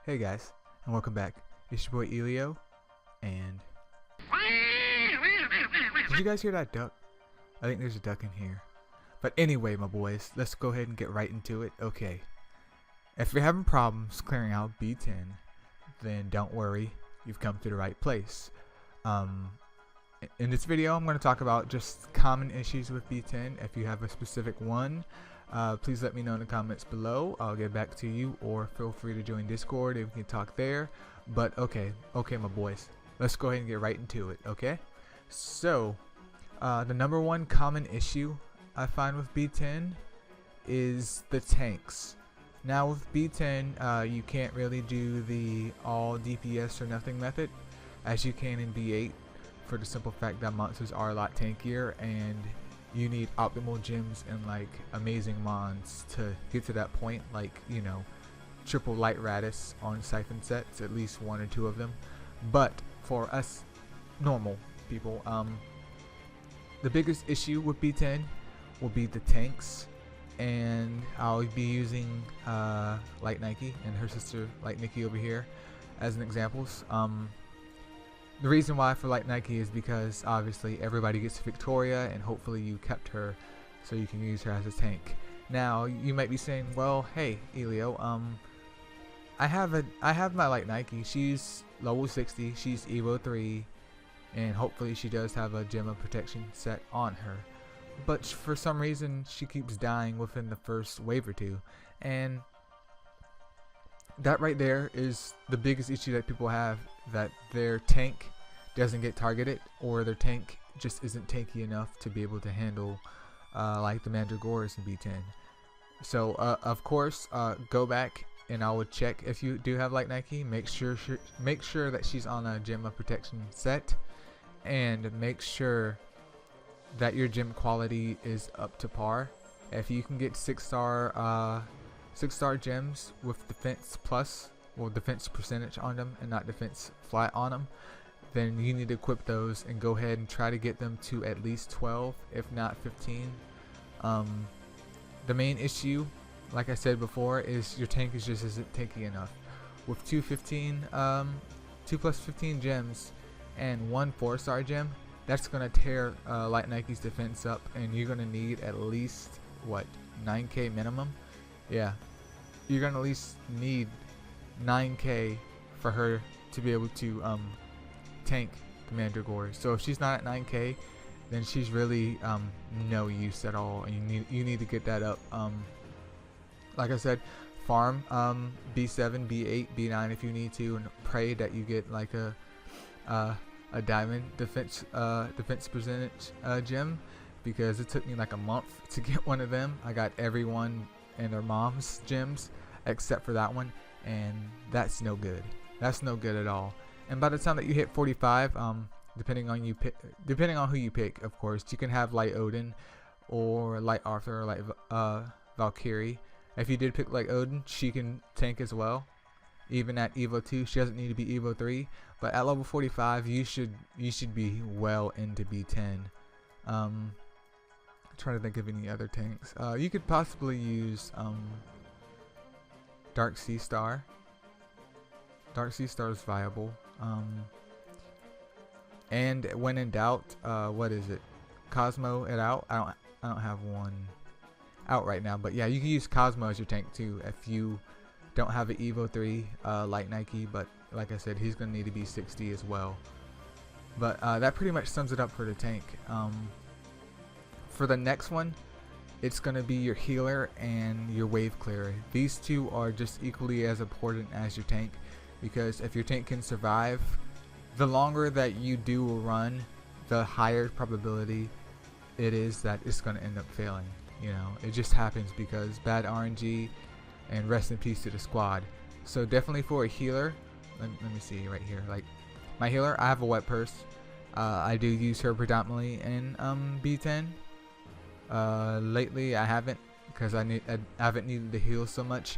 Hey guys, and welcome back. It's your boy Eileo, and did you guys hear that duck? I think there's a duck in here. But anyway, my boys, let's go ahead and get right into it. Okay, if you're having problems clearing out B10, then don't worry, you've come to the right place. In this video, I'm going to talk about just common issues with B10. If you have a specific one, please let me know in the comments below. I'll get back to you, or feel free to join Discord and we can talk there. But okay my boys, let's go ahead and get right into it. Okay, so the number one common issue I find with B10 is the tanks. Now with B10, you can't really do the all DPS or nothing method as you can in B8, for the simple fact that monsters are a lot tankier and you need optimal gems and like amazing mons to get to that point, like, you know, triple light radius on siphon sets, at least one or two of them. But for us normal people, the biggest issue with B10 will be the tanks, and I'll be using Light Nike and her sister Light Nikki over here as an examples. The reason why for Light Nike is because obviously everybody gets Victoria, and hopefully you kept her so you can use her as a tank. Now you might be saying, well, hey Eileo, I have my Light Nike. She's level 60. She's Evo 3, and hopefully she does have a gem of protection set on her. But for some reason she keeps dying within the first wave or two, and that right there is the biggest issue that people have, that their tank doesn't get targeted, or their tank just isn't tanky enough to be able to handle like the Mandragoras in B10. So of course, go back and I would check if you do have Light Nike. Make sure that she's on a gem of protection set, and make sure that your gem quality is up to par. If you can get 6-star gems with defense plus, or defense percentage on them and not defense flat on them, then you need to equip those and go ahead and try to get them to at least 12, if not 15. The main issue, like I said before, is your tank is just isn't tanky enough. With 2 plus 15 gems and 1 4-star gem, that's gonna tear Light Nike's defense up, and you're gonna need at least what, 9k minimum. Yeah, you're gonna at least need 9k for her to be able to tank the Mandragora. So if she's not at 9k, then she's really no use at all, and you need to get that up. Like I said, farm B7, B8, B9 if you need to, and pray that you get like a diamond defense percentage gem, because it took me like a month to get one of them. I got everyone and their mom's gems except for that one, and that's no good. That's no good at all. And by the time that you hit 45, depending on who you pick, of course, you can have Light Odin or Light Arthur or Light Valkyrie. If you did pick Light Odin, she can tank as well. Even at Evo 2, she doesn't need to be Evo 3, but at level 45, you should be well into B10. I'm trying to think of any other tanks. You could possibly use Dark Sea Star. Dark Sea Star is viable. And when in doubt, what is it? Cosmo it out. I don't have one out right now, but yeah, you can use Cosmo as your tank too if you don't have an Evo 3 Light Nike. But like I said, he's gonna need to be 60 as well. But that pretty much sums it up for the tank. For the next one, it's gonna be your healer and your wave clearer. These two are just equally as important as your tank, because if your tank can survive, the longer that you do a run, the higher probability it is that it's gonna end up failing. You know, it just happens because bad RNG, and rest in peace to the squad. So definitely for a healer, let me see right here, like my healer, I have a wet purse. I do use her predominantly in B10. Lately I haven't, because I haven't needed to heal so much.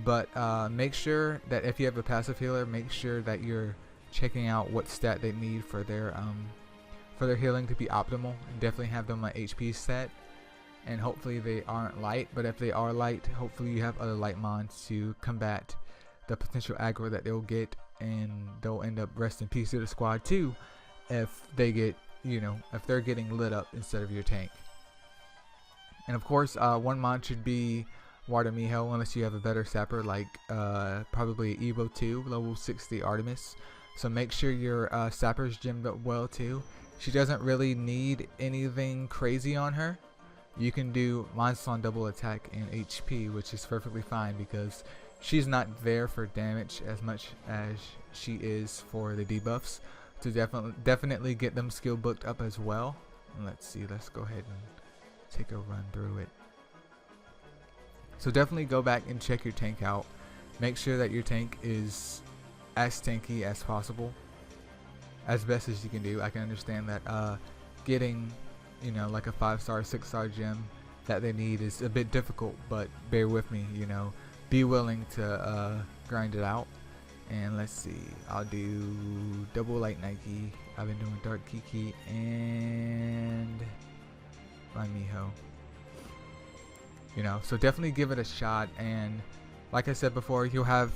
But make sure that if you have a passive healer, make sure that you're checking out what stat they need for their healing to be optimal. And definitely have them on HP set, and hopefully they aren't light. But if they are light, hopefully you have other light mons to combat the potential aggro that they'll get, and they'll end up rest in peace to the squad too if they get, if they're getting lit up instead of your tank. And of course, one mod should be Water Miho, unless you have a better sapper like probably Evo 2 level 60 Artemis. So make sure your sapper's gemmed up well too. She doesn't really need anything crazy on her. You can do monster on double attack and HP, which is perfectly fine because she's not there for damage as much as she is for the debuffs. To definitely get them skill booked up as well. And let's see, let's go ahead and take a run through it. So definitely go back and check your tank out. Make sure that your tank is as tanky as possible, as best as you can do. I can understand that getting like a 5-star 6-star gem that they need is a bit difficult, but bear with me, be willing to grind it out. And let's see, I'll do double light Nike. I've been doing dark Kiki and my Miho. So definitely give it a shot. And like I said before, you'll have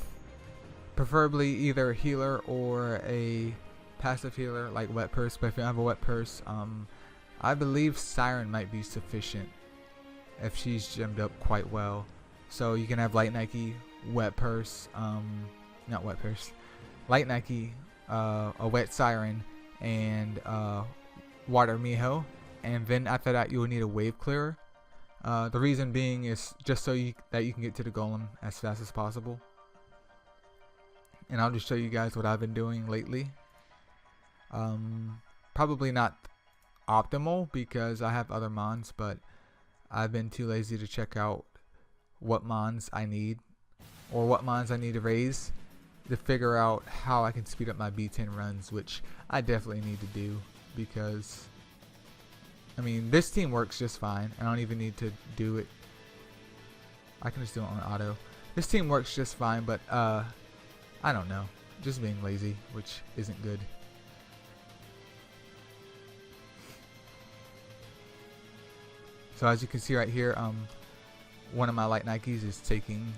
preferably either a healer or a passive healer like Wet Purse. But if you don't have a Wet Purse, I believe Siren might be sufficient if she's gemmed up quite well. So you can have light Nike, Wet Purse, not Wet Purse, light Nike, a Wet Siren, and Water Miho. And then after that, you'll need a wave clearer. The reason being is just so that you can get to the golem as fast as possible. And I'll just show you guys what I've been doing lately. Probably not optimal because I have other mons, but I've been too lazy to check out what mons I need or what mons I need to raise to figure out how I can speed up my B10 runs, which I definitely need to do because I mean, this team works just fine. I don't even need to do it. I can just do it on auto. This team works just fine, but I don't know. Just being lazy, which isn't good. So as you can see right here, one of my light Nikes is taking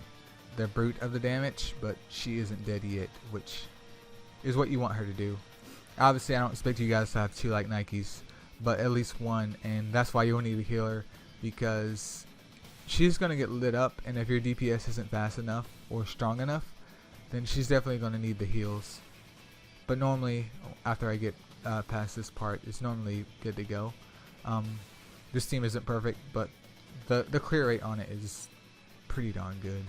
the brute of the damage, but she isn't dead yet, which is what you want her to do. Obviously, I don't expect you guys to have 2 light Nikes, but at least 1, and that's why you'll need a healer, because she's going to get lit up, and if your DPS isn't fast enough or strong enough, then she's definitely going to need the heals. But normally, after I get past this part, it's normally good to go. This team isn't perfect, but the clear rate on it is pretty darn good.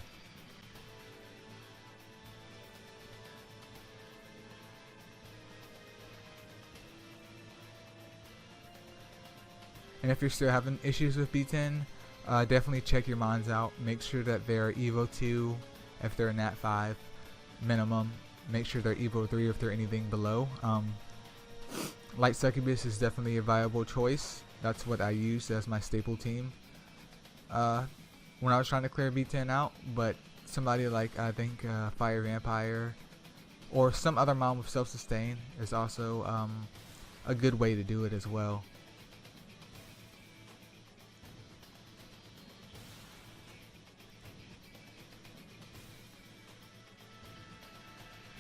And if you're still having issues with B10, definitely check your mons out. Make sure that they're Evo 2 if they're Nat 5 minimum. Make sure they're Evo 3 if they're anything below. Light Succubus is definitely a viable choice. That's what I use as my staple team when I was trying to clear B10 out. But somebody like, I think, Fire Vampire or some other mon with self-sustain is also a good way to do it as well.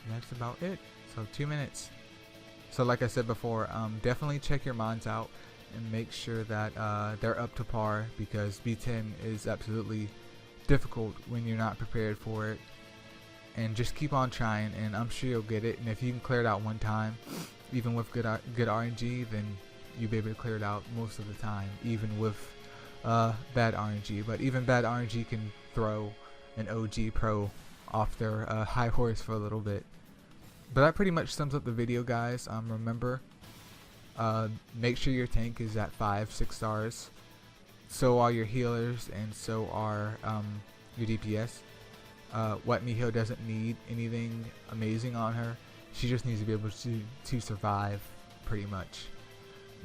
That's about it. So 2 minutes. So like I said before, definitely check your mons out and make sure that they're up to par, because B10 is absolutely difficult when you're not prepared for it. And just keep on trying, and I'm sure you'll get it. And if you can clear it out one time, even with good RNG, then you'll be able to clear it out most of the time, even with bad RNG. But even bad RNG can throw an OG pro off their high horse for a little bit. But that pretty much sums up the video, guys. Remember, make sure your tank is at 5-6 stars. So are your healers, and so are your DPS. Wet Miho doesn't need anything amazing on her. She just needs to be able to survive, pretty much.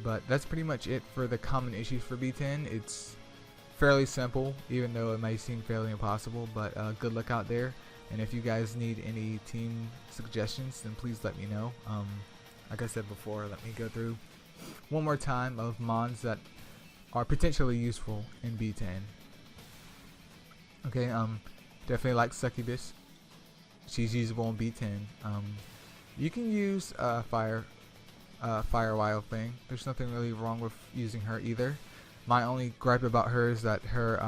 But that's pretty much it for the common issues for B10. It's fairly simple, even though it might seem fairly impossible. But good luck out there. And if you guys need any team suggestions, then please let me know. Like I said before, let me go through one more time of mons that are potentially useful in B10. Okay, definitely like Succubus. She's usable in B10. You can use Fire Wild thing. There's nothing really wrong with using her either. My only gripe about her is that her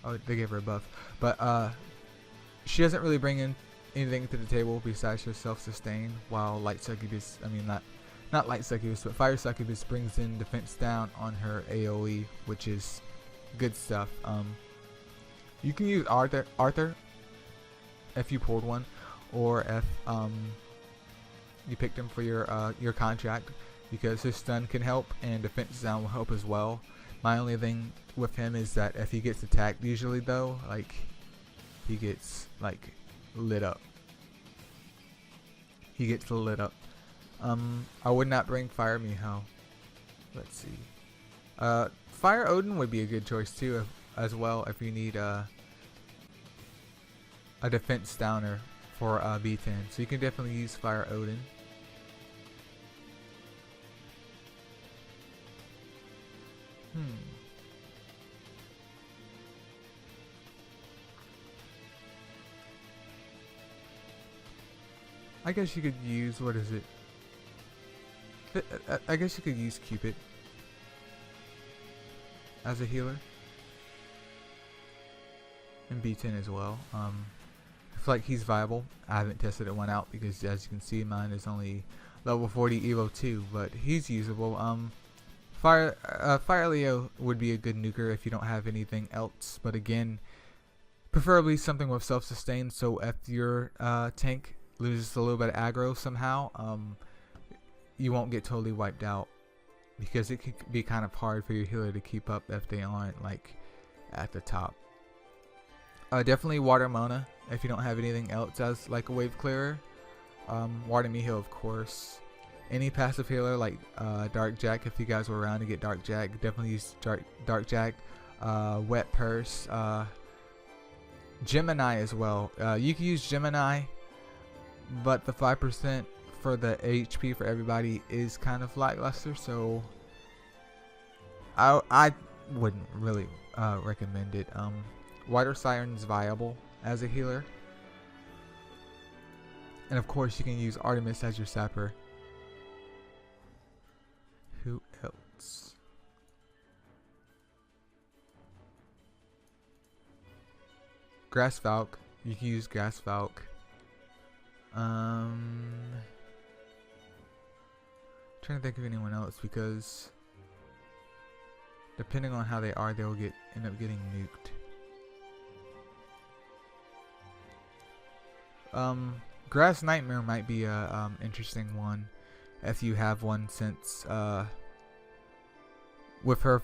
oh, they gave her a buff, but she doesn't really bring in anything to the table besides her self-sustain. While Light Succubus, I mean not Light Succubus, but Fire Succubus brings in defense down on her AOE, which is good stuff. You can use Arthur if you pulled one, or if you picked him for your contract, because his stun can help and defense down will help as well. My only thing with him is that if he gets attacked, usually though, like, he gets like lit up. He gets lit up. I would not bring Fire Miho. Let's see. Fire Odin would be a good choice too, as well, if you need a defense downer for B10. So you can definitely use Fire Odin. I guess you could use, what is it? I guess you could use Cupid as a healer and B10 as well. I feel like he's viable. I haven't tested one out because, as you can see, mine is only level 40 Evo 2, but he's usable. Fire Eileo would be a good nuker if you don't have anything else, but again, preferably something with self-sustain, so if your tank loses a little bit of aggro somehow, you won't get totally wiped out, because it can be kind of hard for your healer to keep up if they aren't like at the top. Definitely Water Mona if you don't have anything else as like a wave clearer. Water Miho, of course. Any passive healer like Dark Jack, if you guys were around to get Dark Jack, definitely use Dark Jack. Wet Purse. Gemini as well. You can use Gemini, but the 5% for the HP for everybody is kind of lackluster, so I wouldn't really recommend it. Water Siren's viable as a healer, and of course you can use Artemis as your sapper. Who else? Grass Falk. You can use Grass Falk. Trying to think of anyone else, because depending on how they are, they'll end up getting nuked. Grass Nightmare might be a interesting one if you have one, since with her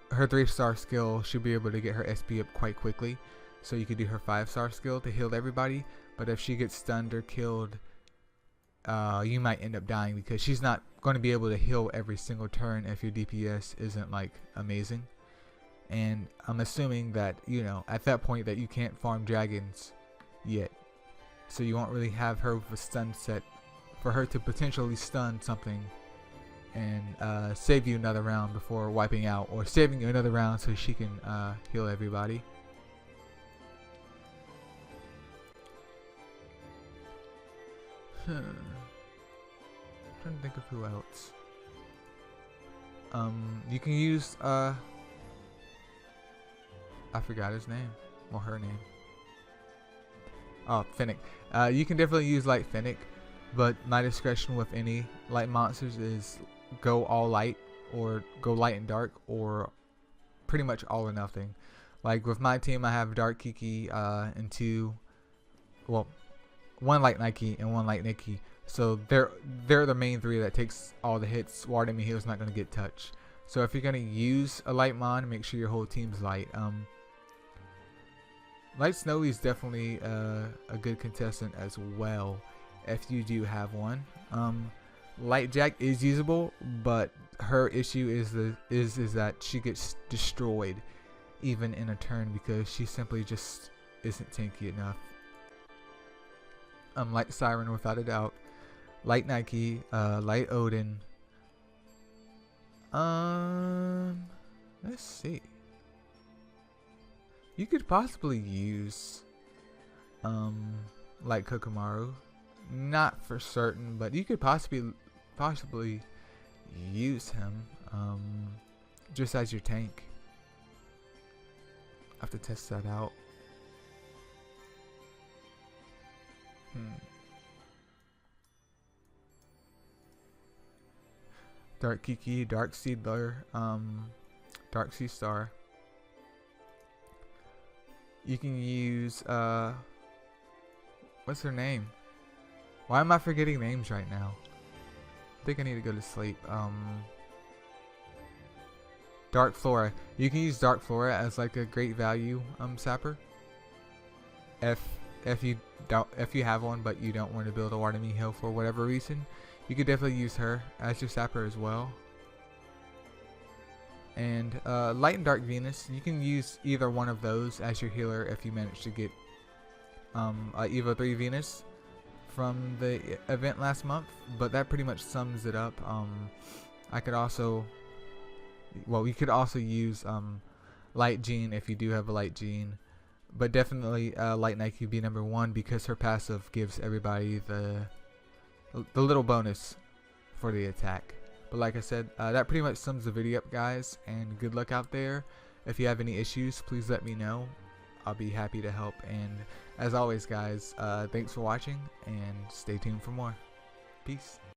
3-star skill, she'll be able to get her SP up quite quickly, so you could do her 5-star skill to heal everybody. But if she gets stunned or killed, you might end up dying, because she's not going to be able to heal every single turn if your DPS isn't like amazing. And I'm assuming that, you know, at that point that you can't farm dragons yet, so you won't really have her with a stun set for her to potentially stun something and save you another round before wiping out, or saving you another round so she can heal everybody. Trying to think of who else. You can use I forgot his name, or her name. Oh, Fennec. You can definitely use Light Fennec, but my discretion with any light monsters is go all light, or go light and dark, or pretty much all or nothing. Like with my team, I have Dark Kiki and one Light Nike and one Light Nikki. So they're the main three that takes all the hits. Water Miho is not going to get touched. So if you're going to use a light mon, make sure your whole team's light. Light Snowy is definitely a good contestant as well if you do have one. Light Jack is usable, but her issue is that she gets destroyed even in a turn, because she simply just isn't tanky enough. Light Siren without a doubt. Light Nike, Light Odin. Let's see. You could possibly use like Kokomaru. Not for certain, but you could possibly use him just as your tank. I have to test that out. Dark Kiki, Dark Seedler, Dark Sea Star. You can use what's her name? Why am I forgetting names right now? I think I need to go to sleep. Dark Flora. You can use Dark Flora as like a great value sapper. If you have one but you don't want to build a Waterme Hill for whatever reason, you could definitely use her as your sapper as well. And Light and Dark Venus, you can use either one of those as your healer if you manage to get Evo 3 Venus from the event last month. But that pretty much sums it up. We could also use Light Jean if you do have a Light Jean. But definitely Light Nike would be number one because her passive gives everybody the little bonus for the attack. But like I said, that pretty much sums the video up, guys, and good luck out there. If you have any issues, please let me know. I'll be happy to help. And as always, guys, thanks for watching and stay tuned for more. Peace.